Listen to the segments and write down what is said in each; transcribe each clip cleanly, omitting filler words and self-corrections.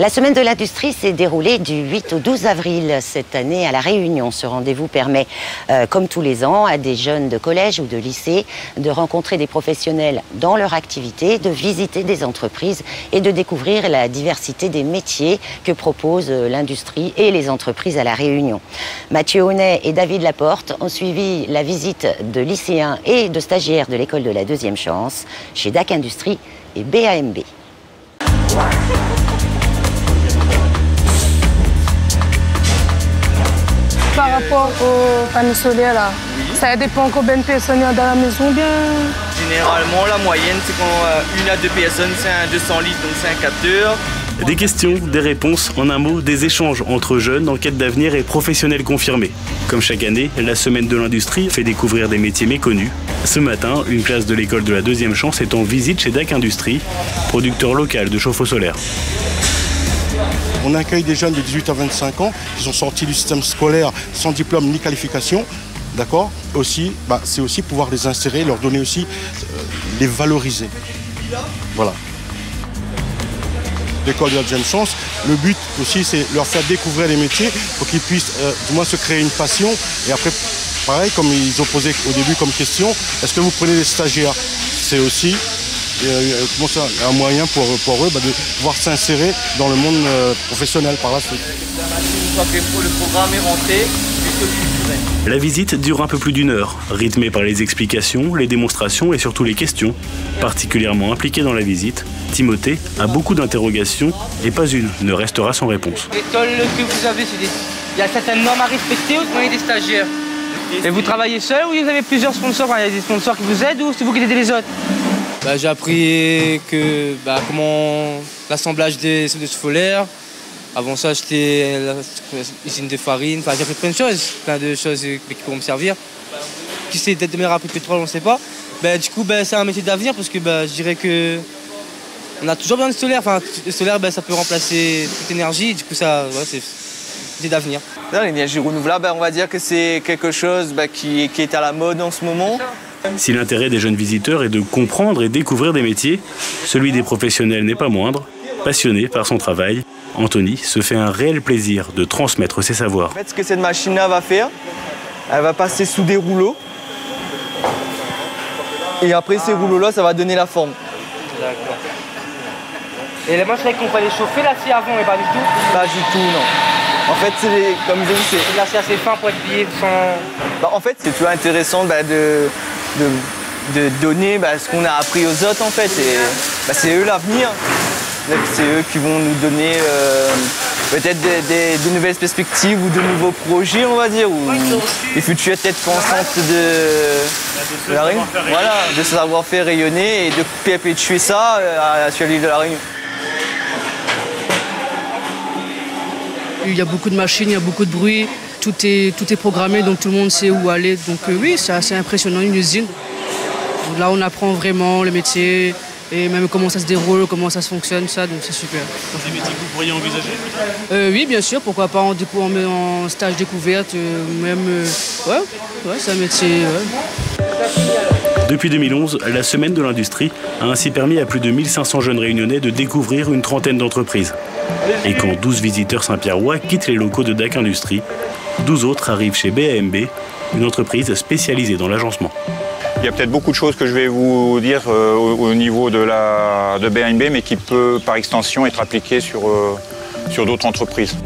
La semaine de l'industrie s'est déroulée du 8 au 12 avril cette année à La Réunion. Ce rendez-vous permet, comme tous les ans, à des jeunes de collège ou de lycée de rencontrer des professionnels dans leur activité, de visiter des entreprises et de découvrir la diversité des métiers que propose l'industrie et les entreprises à La Réunion. Mathieu Honnet et David Laporte ont suivi la visite de lycéens et de stagiaires de l'école de la deuxième chance chez DAC Industrie et BAMB. Par rapport aux panneaux solaires, là, ça dépend combien de personnes il y a dans la maison, bien? Généralement, la moyenne, c'est qu'on 1 à 2 personnes, c'est un 200 litres, donc c'est un capteur. Des questions, des réponses, en un mot, des échanges entre jeunes en quête d'avenir et professionnels confirmés. Comme chaque année, la semaine de l'industrie fait découvrir des métiers méconnus. Ce matin, une classe de l'école de la deuxième chance est en visite chez DAC Industrie, producteur local de chauffe-eau solaire. On accueille des jeunes de 18 à 25 ans qui sont sortis du système scolaire sans diplôme ni qualification. D'accord. Aussi, c'est aussi pouvoir les insérer, leur donner aussi, les valoriser. Voilà. L'école de la deuxième chance, le but aussi, c'est leur faire découvrir les métiers pour qu'ils puissent du moins se créer une passion. Et après, pareil, comme ils ont posé au début comme question, est-ce que vous prenez des stagiaires? C'est aussi un moyen pour eux de pouvoir s'insérer dans le monde professionnel par la suite. Une fois que le programme est rentré, la visite dure un peu plus d'1 heure, rythmée par les explications, les démonstrations et surtout les questions. Particulièrement impliqué dans la visite, Timothée a beaucoup d'interrogations et pas une ne restera sans réponse. L'école que vous avez, il y a certaines normes à respecter ou vous prenez des stagiaires? Et vous travaillez seul ou vous avez plusieurs sponsors? Il y a des sponsors qui vous aident ou c'est vous qui aidez les autres? J'ai appris comment l'assemblage des solaires. Avant ça, j'étais usine de farine. J'ai appris plein de choses qui pourront me servir. Qui c'est d'être meilleur après pétrole, on ne sait pas. Du coup, c'est un métier d'avenir parce que je dirais que on a toujours besoin de solaire. Le solaire, ça peut remplacer toute énergie. Du coup, c'est d'avenir. L'énergie renouvelable, on va dire que c'est quelque chose qui est à la mode en ce moment. Si l'intérêt des jeunes visiteurs est de comprendre et découvrir des métiers, celui des professionnels n'est pas moindre. Passionné par son travail, Anthony se fait un réel plaisir de transmettre ses savoirs. En fait, ce que cette machine-là va faire, elle va passer sous des rouleaux. Et après ces rouleaux-là, ça va donner la forme. D'accord. Et les manches qu'on va les chauffer l'acier avant, mais pas du tout? Pas du tout, non. En fait, comme je dis, c'est de l'acier assez fin pour être plié sans... en fait, c'est toujours intéressant de donner ce qu'on a appris aux autres, en fait. Et c'est eux l'avenir. C'est eux qui vont nous donner peut-être de nouvelles perspectives ou de nouveaux projets, on va dire, ou les futures têtes pensantes de la Réunion. Voilà, de savoir-faire rayonner et de perpétuer ça sur l'île de la Réunion. Il y a beaucoup de machines, il y a beaucoup de bruit, tout est programmé, donc tout le monde sait où aller. Donc oui, c'est assez impressionnant, une usine. Là, on apprend vraiment le métier. Et même comment ça se déroule, comment ça se fonctionne, ça, donc c'est super. C'est des métiers que vous pourriez envisager? Oui, bien sûr, pourquoi pas en stage découverte, c'est un métier. Ouais. Depuis 2011, la semaine de l'industrie a ainsi permis à plus de 1500 jeunes réunionnais de découvrir une trentaine d'entreprises. Et quand 12 visiteurs saint-pierrois quittent les locaux de DAC Industrie, 12 autres arrivent chez BAMB, une entreprise spécialisée dans l'agencement. Il y a peut-être beaucoup de choses que je vais vous dire au niveau de BAMB, mais qui peut, par extension, être appliqué sur d'autres entreprises.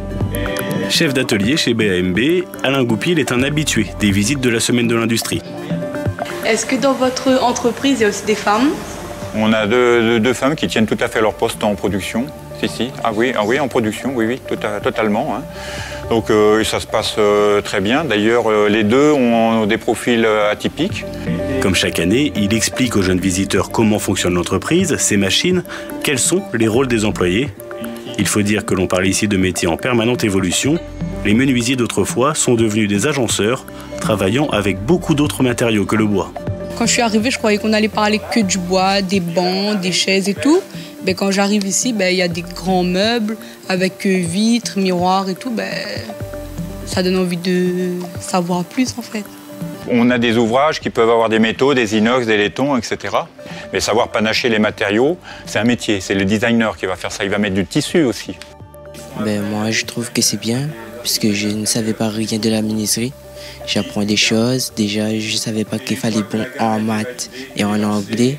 Chef d'atelier chez BAMB, Alain Goupil est un habitué des visites de la semaine de l'industrie. Est-ce que dans votre entreprise, il y a aussi des femmes? On a deux femmes qui tiennent tout à fait leur poste en production. Si. Ah oui, en production, oui, totalement. Hein. Donc ça se passe très bien. D'ailleurs, les deux ont des profils atypiques. Comme chaque année, il explique aux jeunes visiteurs comment fonctionne l'entreprise, ses machines, quels sont les rôles des employés. Il faut dire que l'on parle ici de métiers en permanente évolution. Les menuisiers d'autrefois sont devenus des agenceurs, travaillant avec beaucoup d'autres matériaux que le bois. Quand je suis arrivée, je croyais qu'on allait parler que du bois, des bancs, des chaises et tout. Quand j'arrive ici, il y a des grands meubles avec vitres, miroirs et tout. Ça donne envie de savoir plus en fait. On a des ouvrages qui peuvent avoir des métaux, des inox, des laietons, etc. Mais savoir panacher les matériaux, c'est un métier. C'est le designer qui va faire ça. Il va mettre du tissu aussi. Moi, je trouve que c'est bien, puisque je ne savais pas rien de la menuiserie. J'apprends des choses. Déjà, je ne savais pas qu'il fallait bon en maths et en anglais,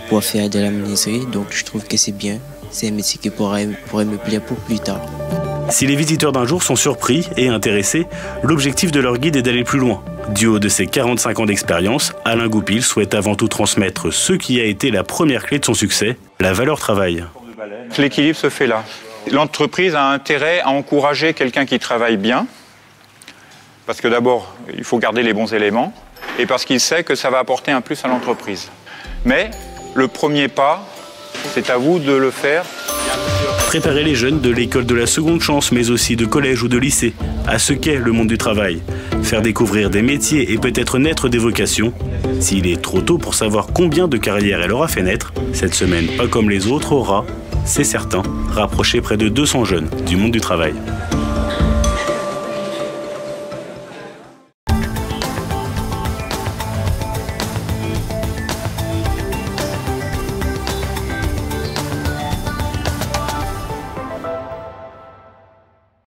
pour faire de la menuiserie. Donc, je trouve que c'est bien. C'est un métier qui pourrait me plaire pour plus tard. Si les visiteurs d'un jour sont surpris et intéressés, l'objectif de leur guide est d'aller plus loin. Du haut de ses 45 ans d'expérience, Alain Goupil souhaite avant tout transmettre ce qui a été la première clé de son succès, la valeur travail. L'équilibre se fait là. L'entreprise a intérêt à encourager quelqu'un qui travaille bien, parce que d'abord, il faut garder les bons éléments, et parce qu'il sait que ça va apporter un plus à l'entreprise. Mais le premier pas, c'est à vous de le faire. Préparer les jeunes de l'école de la seconde chance, mais aussi de collège ou de lycée, à ce qu'est le monde du travail. Faire découvrir des métiers et peut-être naître des vocations. S'il est trop tôt pour savoir combien de carrières elle aura fait naître, cette semaine, pas comme les autres, aura, c'est certain, rapproché près de 200 jeunes du monde du travail.